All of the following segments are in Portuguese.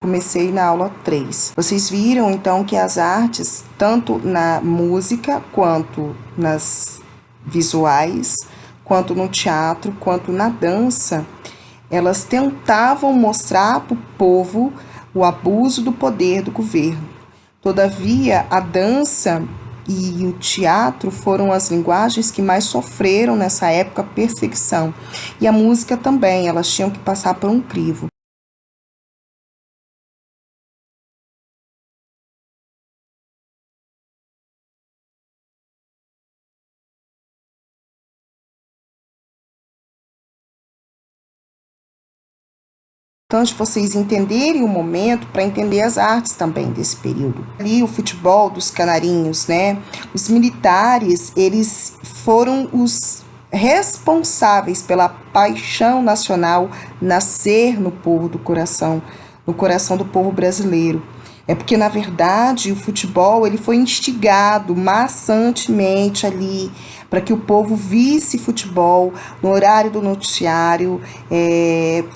Comecei na aula 3. Vocês viram, então, que as artes, tanto na música, quanto nas visuais, quanto no teatro, quanto na dança, elas tentavam mostrar para o povo o abuso do poder do governo. Todavia, a dança e o teatro foram as linguagens que mais sofreram nessa época perseguição. E a música também, elas tinham que passar por um crivo. Importante vocês entenderem o momento para entender as artes também desse período. Ali o futebol dos canarinhos, né? Os militares, eles foram os responsáveis pela paixão nacional nascer no povo do coração, no coração do povo brasileiro. É porque, na verdade, o futebol ele foi instigado maçantemente ali para que o povo visse futebol no horário do noticiário,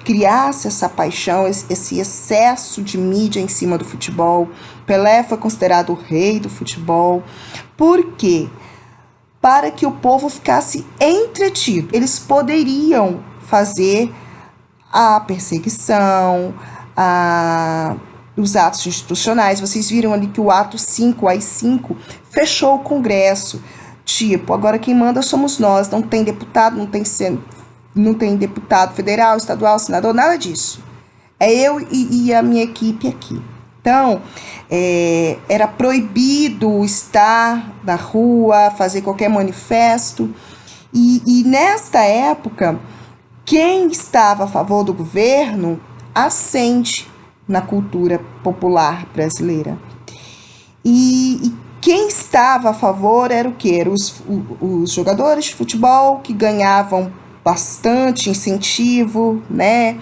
criasse essa paixão, esse excesso de mídia em cima do futebol. Pelé foi considerado o rei do futebol. Por quê? Para que o povo ficasse entretido. Eles poderiam fazer a perseguição, os atos institucionais. Vocês viram ali que o ato 5, AI-5, fechou o Congresso. Tipo, agora quem manda somos nós, não tem deputado, não tem deputado federal, estadual, senador, nada disso. É eu e a minha equipe aqui. Então, era proibido estar na rua, fazer qualquer manifesto. E nesta época, quem estava a favor do governo ascende na cultura popular brasileira. E quem estava a favor era o quê? Eram os jogadores de futebol que ganhavam bastante incentivo, né?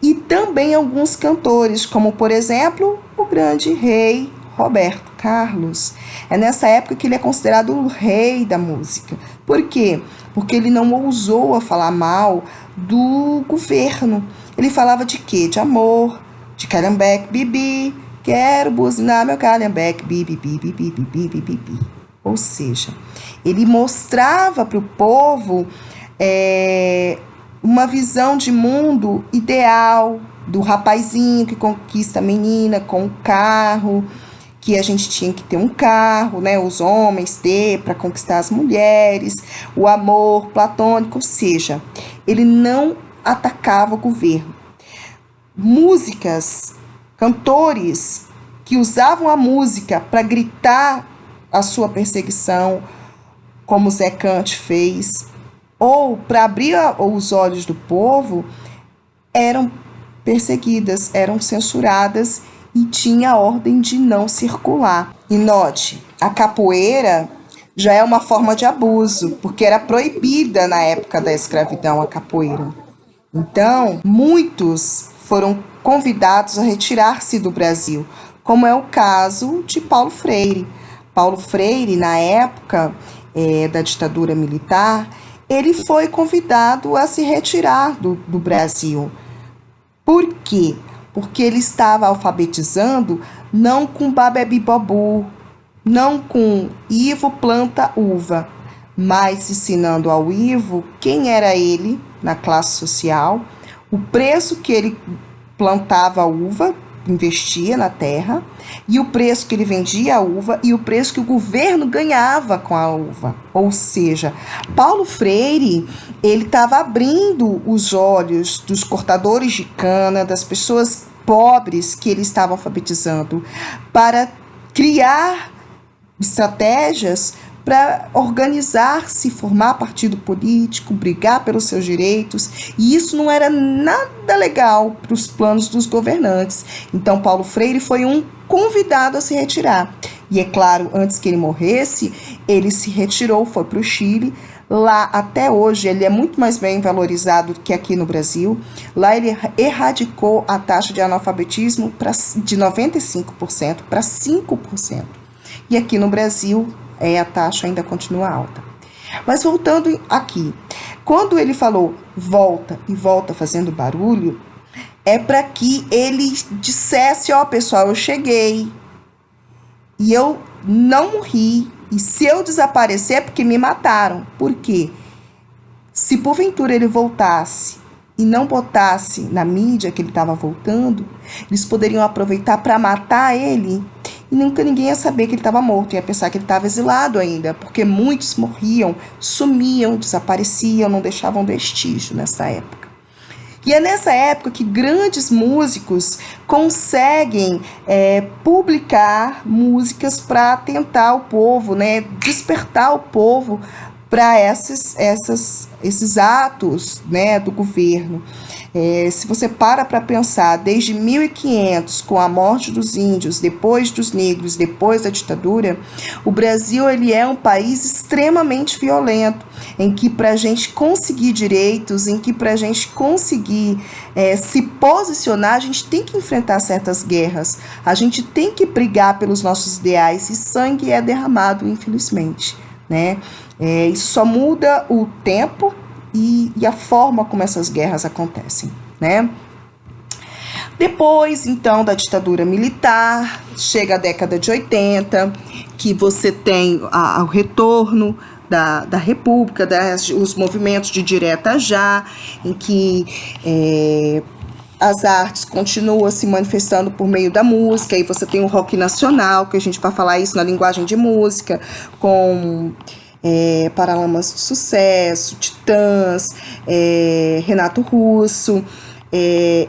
E também alguns cantores, como, por exemplo, o grande rei Roberto Carlos. É nessa época que ele é considerado o rei da música. Por quê? Porque ele não ousou a falar mal do governo. Ele falava de quê? De amor, de calhambeque, bibi, quero buzinar meu calhambeque, bibi, bibi, bibi, bibi, bibi. Ou seja, ele mostrava para o povo uma visão de mundo ideal do rapazinho que conquista a menina com um carro, que a gente tinha que ter um carro, né, os homens ter para conquistar as mulheres, o amor platônico, ou seja, ele não atacava o governo. Músicas, cantores que usavam a música para gritar a sua perseguição, como Zé Cante fez, ou para abrir os olhos do povo, eram perseguidas, eram censuradas e tinha a ordem de não circular. E note, a capoeira já é uma forma de abuso, porque era proibida na época da escravidão a capoeira. Então, muitos foram convidados a retirar-se do Brasil, como é o caso de Paulo Freire. Paulo Freire, na época da ditadura militar, ele foi convidado a se retirar do Brasil. Por quê? Porque ele estava alfabetizando não com Babebi-Bobu, não com Ivo planta uva, mas ensinando ao Ivo quem era ele na classe social, o preço que ele plantava a uva, investia na terra, e o preço que ele vendia a uva e o preço que o governo ganhava com a uva. Ou seja, Paulo Freire, ele estava abrindo os olhos dos cortadores de cana, das pessoas pobres que ele estava alfabetizando, para criar estratégias para organizar-se, formar partido político, brigar pelos seus direitos, e isso não era nada legal para os planos dos governantes. Então, Paulo Freire foi um convidado a se retirar. E é claro, antes que ele morresse, ele se retirou, foi para o Chile. Lá, até hoje, ele é muito mais bem valorizado do que aqui no Brasil. Lá ele erradicou a taxa de analfabetismo de 95% para 5%. E aqui no Brasil, a taxa ainda continua alta. Mas voltando aqui, quando ele falou volta e volta fazendo barulho, é para que ele dissesse, ó, pessoal, eu cheguei e eu não morri, e se eu desaparecer é porque me mataram. Por quê? Se porventura ele voltasse e não botasse na mídia que ele estava voltando, eles poderiam aproveitar para matar ele e nunca ninguém ia saber que ele estava morto, ia pensar que ele estava exilado ainda, porque muitos morriam, sumiam, desapareciam, não deixavam vestígio nessa época. E é nessa época que grandes músicos conseguem publicar músicas para tentar o povo, né, despertar o povo para esses atos, né, do governo. Se você para pensar, desde 1500, com a morte dos índios, depois dos negros, depois da ditadura, o Brasil ele é um país extremamente violento, em que para a gente conseguir direitos, em que para a gente conseguir se posicionar, a gente tem que enfrentar certas guerras, a gente tem que brigar pelos nossos ideais, e sangue é derramado, infelizmente, né? Isso só muda o tempo e a forma como essas guerras acontecem, né? Depois, então, da ditadura militar, chega a década de 80, que você tem o retorno da República, os movimentos de direta já, em que as artes continuam se manifestando por meio da música, e você tem o rock nacional, que a gente vai falar isso na linguagem de música, com Paralamas do Sucesso, Titãs, Renato Russo.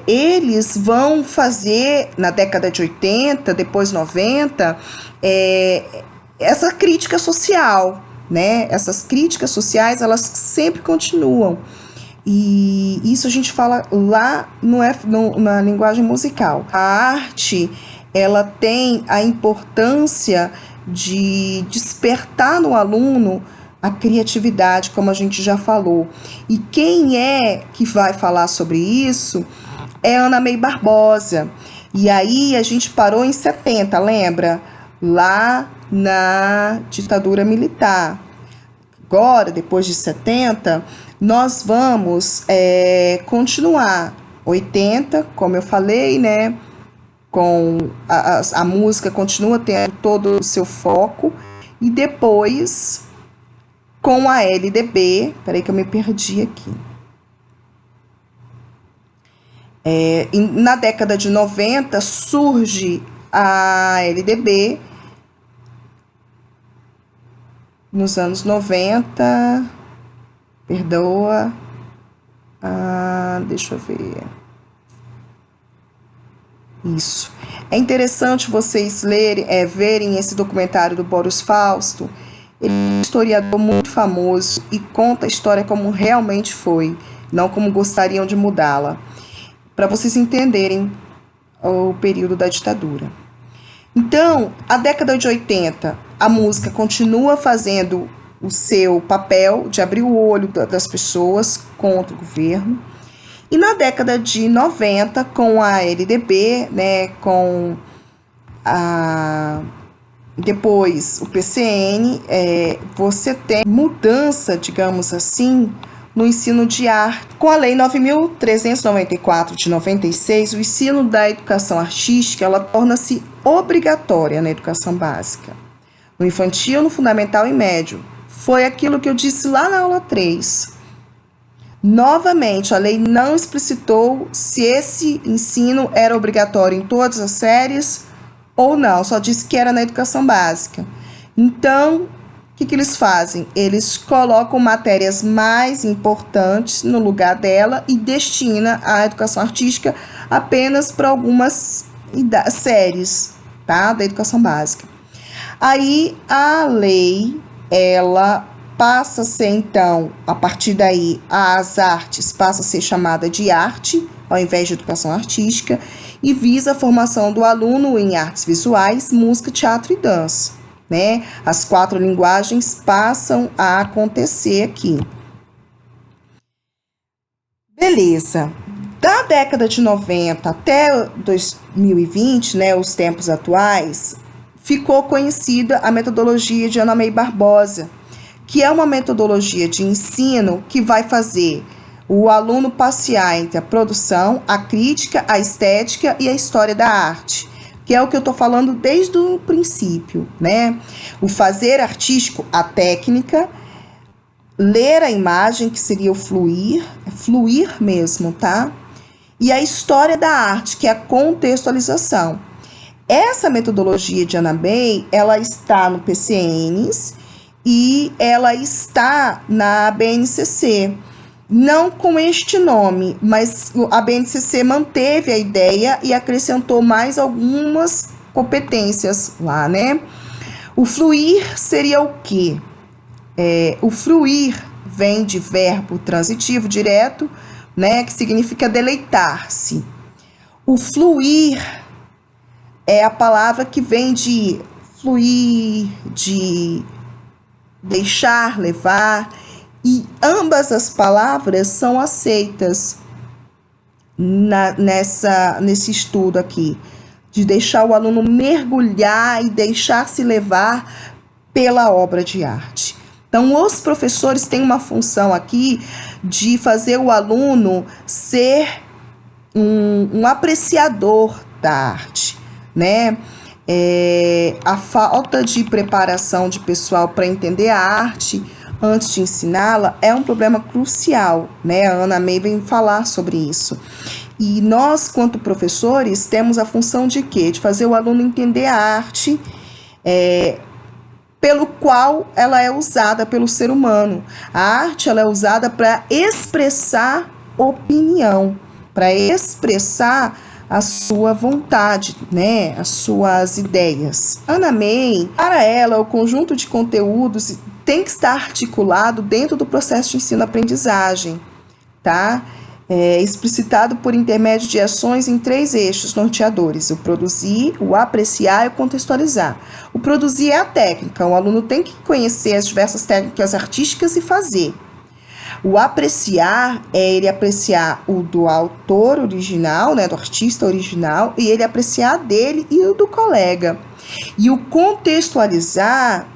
Eles vão fazer, na década de 80, depois 90, essa crítica social, né? Essas críticas sociais, elas sempre continuam. E isso a gente fala lá na linguagem musical. A arte, ela tem a importância de despertar no aluno a criatividade, como a gente já falou. E quem é que vai falar sobre isso é Ana May Barbosa. E aí a gente parou em 70, lembra? Lá na ditadura militar. Agora, depois de 70, nós vamos continuar. 80, como eu falei, né? Com a música continua tendo todo o seu foco, e depois com a LDB, peraí que eu me perdi aqui, na década de 90 surge a LDB, nos anos 90, perdoa, deixa eu ver. Isso. É interessante vocês verem esse documentário do Boris Fausto. Ele é um historiador muito famoso e conta a história como realmente foi, não como gostariam de mudá-la, para vocês entenderem o período da ditadura. Então, a década de 80, a música continua fazendo o seu papel de abrir o olho das pessoas contra o governo. E na década de 90, com a LDB, né, com depois o PCN, você tem mudança, digamos assim, no ensino de arte. Com a Lei 9.394 de 96, o ensino da educação artística, ela torna-se obrigatória na educação básica, no infantil, no fundamental e médio. Foi aquilo que eu disse lá na aula 3. Novamente, a lei não explicitou se esse ensino era obrigatório em todas as séries ou não, só disse que era na educação básica. Então, o que eles fazem? Eles colocam matérias mais importantes no lugar dela e destina a educação artística apenas para algumas séries, tá? Da educação básica. Aí, a lei, ela passa a ser, então, a partir daí, as artes passam a ser chamada de arte, ao invés de educação artística, e visa a formação do aluno em artes visuais, música, teatro e dança, né? As 4 linguagens passam a acontecer aqui. Beleza. Da década de 90 até 2020, né, os tempos atuais, ficou conhecida a metodologia de Ana May Barbosa, que é uma metodologia de ensino que vai fazer o aluno passear entre a produção, a crítica, a estética e a história da arte, que é o que eu estou falando desde o princípio, né? O fazer artístico, a técnica, ler a imagem, que seria o fluir mesmo, tá? E a história da arte, que é a contextualização. Essa metodologia de Anna May, ela está no PCNs e ela está na BNCC. Não com este nome, mas a BNCC manteve a ideia e acrescentou mais algumas competências lá, né? O fluir seria o quê? O fruir vem de verbo transitivo direto, né? Que significa deleitar-se. O fluir é a palavra que vem de fluir, de deixar levar, e ambas as palavras são aceitas nesse estudo aqui, de deixar o aluno mergulhar e deixar-se levar pela obra de arte. Então, os professores têm uma função aqui de fazer o aluno ser um apreciador da arte, né? A falta de preparação de pessoal para entender a arte antes de ensiná-la é um problema crucial, né? A Anna May vem falar sobre isso. E nós, quanto professores, temos a função de quê? De fazer o aluno entender a arte pelo qual ela é usada pelo ser humano. A arte, ela é usada para expressar opinião, para expressar a sua vontade, né? As suas ideias. Anna May, para ela, o conjunto de conteúdos tem que estar articulado dentro do processo de ensino-aprendizagem, tá? Explicitado por intermédio de ações em 3 eixos norteadores: o produzir, o apreciar e o contextualizar. O produzir é a técnica, o aluno tem que conhecer as diversas técnicas artísticas e fazer. O apreciar é ele apreciar o do autor original, né, do artista original, e ele apreciar dele e o do colega. E o contextualizar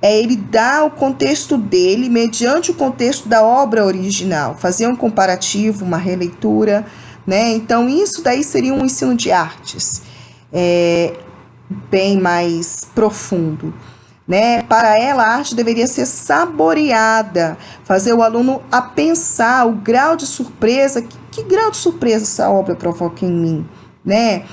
é ele dar o contexto dele mediante o contexto da obra original, fazer um comparativo, uma releitura, né? Então, isso daí seria um ensino de artes bem mais profundo, né? Para ela, a arte deveria ser saboreada, fazer o aluno a pensar o grau de surpresa, que grau de surpresa essa obra provoca em mim, né?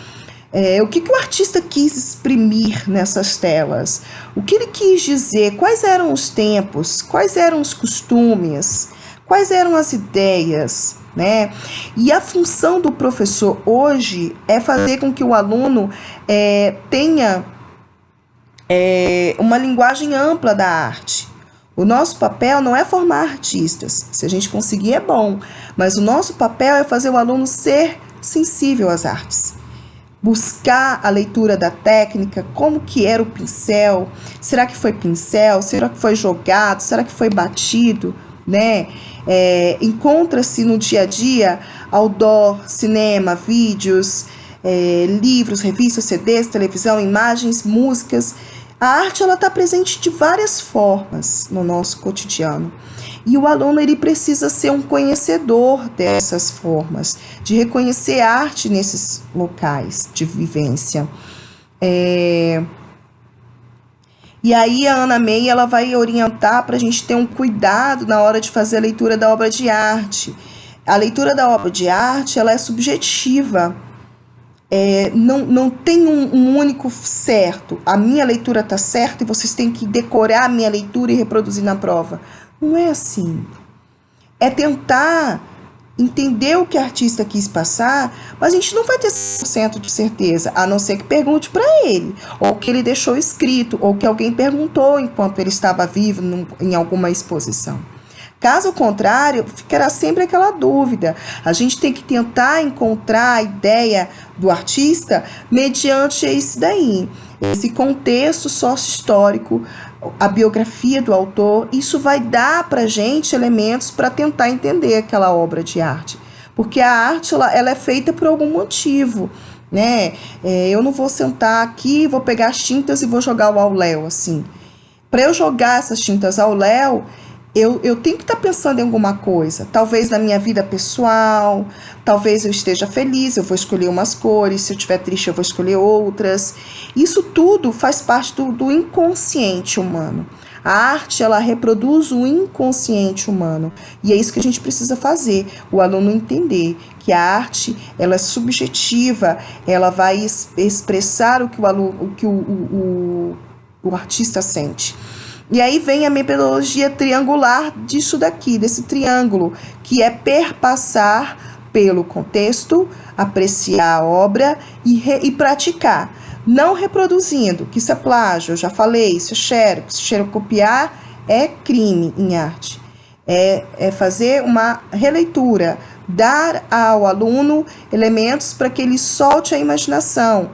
O que o artista quis exprimir nessas telas? O que ele quis dizer? Quais eram os tempos? Quais eram os costumes? Quais eram as ideias, né? E a função do professor hoje é fazer com que o aluno tenha uma linguagem ampla da arte. O nosso papel não é formar artistas. Se a gente conseguir, é bom. Mas o nosso papel é fazer o aluno ser sensível às artes. Buscar a leitura da técnica, como que era o pincel, será que foi pincel, será que foi jogado, será que foi batido, né? Encontra-se no dia a dia outdoor, cinema, vídeos, livros, revistas, CDs, televisão, imagens, músicas. A arte está presente de várias formas no nosso cotidiano. E o aluno ele precisa ser um conhecedor dessas formas, de reconhecer a arte nesses locais de vivência. E aí a Anna May ela vai orientar para a gente ter um cuidado na hora de fazer a leitura da obra de arte. A leitura da obra de arte ela é subjetiva. Não tem um único certo. A minha leitura está certa e vocês têm que decorar a minha leitura e reproduzir na prova. Não é assim. É tentar entender o que o artista quis passar, mas a gente não vai ter 100% de certeza, a não ser que pergunte para ele, ou que ele deixou escrito, ou que alguém perguntou enquanto ele estava vivo em alguma exposição. Caso contrário, ficará sempre aquela dúvida. A gente tem que tentar encontrar a ideia do artista mediante esse daí, esse contexto sócio-histórico, a biografia do autor. Isso vai dar para a gente elementos para tentar entender aquela obra de arte. Porque a arte ela é feita por algum motivo, né? Eu não vou sentar aqui, vou pegar as tintas e vou jogar ao léu, assim. Para eu jogar essas tintas ao léu, eu tenho que estar pensando em alguma coisa, talvez na minha vida pessoal, talvez eu esteja feliz, eu vou escolher umas cores, se eu estiver triste eu vou escolher outras. Isso tudo faz parte do inconsciente humano. A arte, ela reproduz o inconsciente humano, e é isso que a gente precisa fazer, o aluno entender que a arte, ela é subjetiva, ela vai expressar o que o artista sente. E aí vem a metodologia triangular disso daqui, desse triângulo, que é perpassar pelo contexto, apreciar a obra e praticar. Não reproduzindo, que isso é plágio, eu já falei, isso é xerocopiar é crime em arte. É fazer uma releitura, dar ao aluno elementos para que ele solte a imaginação.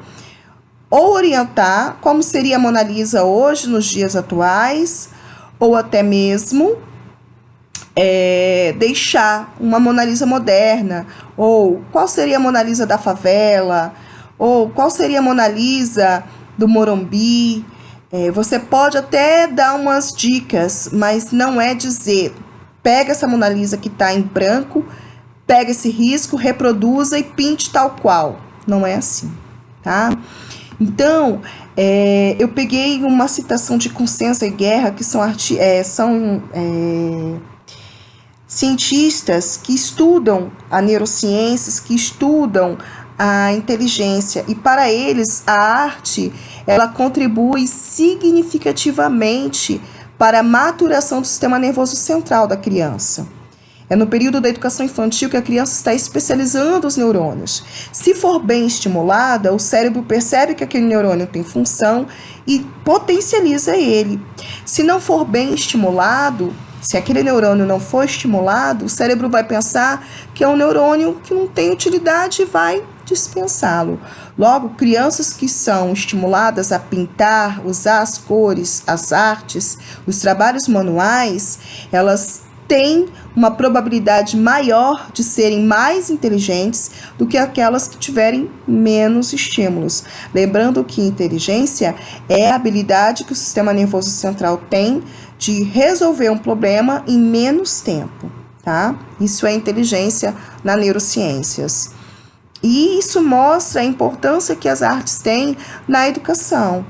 Ou orientar como seria a Mona Lisa hoje, nos dias atuais, ou até mesmo deixar uma Mona Lisa moderna, ou qual seria a Mona Lisa da favela, ou qual seria a Mona Lisa do Morumbi. Você pode até dar umas dicas, mas não é dizer, pega essa Mona Lisa que está em branco, pega esse risco, reproduza e pinte tal qual. Não é assim, tá? Então, eu peguei uma citação de Consenza e Guerra, que são cientistas que estudam a neurociências, que estudam a inteligência, e para eles a arte, ela contribui significativamente para a maturação do sistema nervoso central da criança. É no período da educação infantil que a criança está especializando os neurônios. Se for bem estimulada, o cérebro percebe que aquele neurônio tem função e potencializa ele. Se não for bem estimulado, se aquele neurônio não for estimulado, o cérebro vai pensar que é um neurônio que não tem utilidade e vai dispensá-lo. Logo, crianças que são estimuladas a pintar, usar as cores, as artes, os trabalhos manuais, elas têm uma probabilidade maior de serem mais inteligentes do que aquelas que tiverem menos estímulos. Lembrando que inteligência é a habilidade que o sistema nervoso central tem de resolver um problema em menos tempo, tá? Isso é inteligência na neurociências. E isso mostra a importância que as artes têm na educação.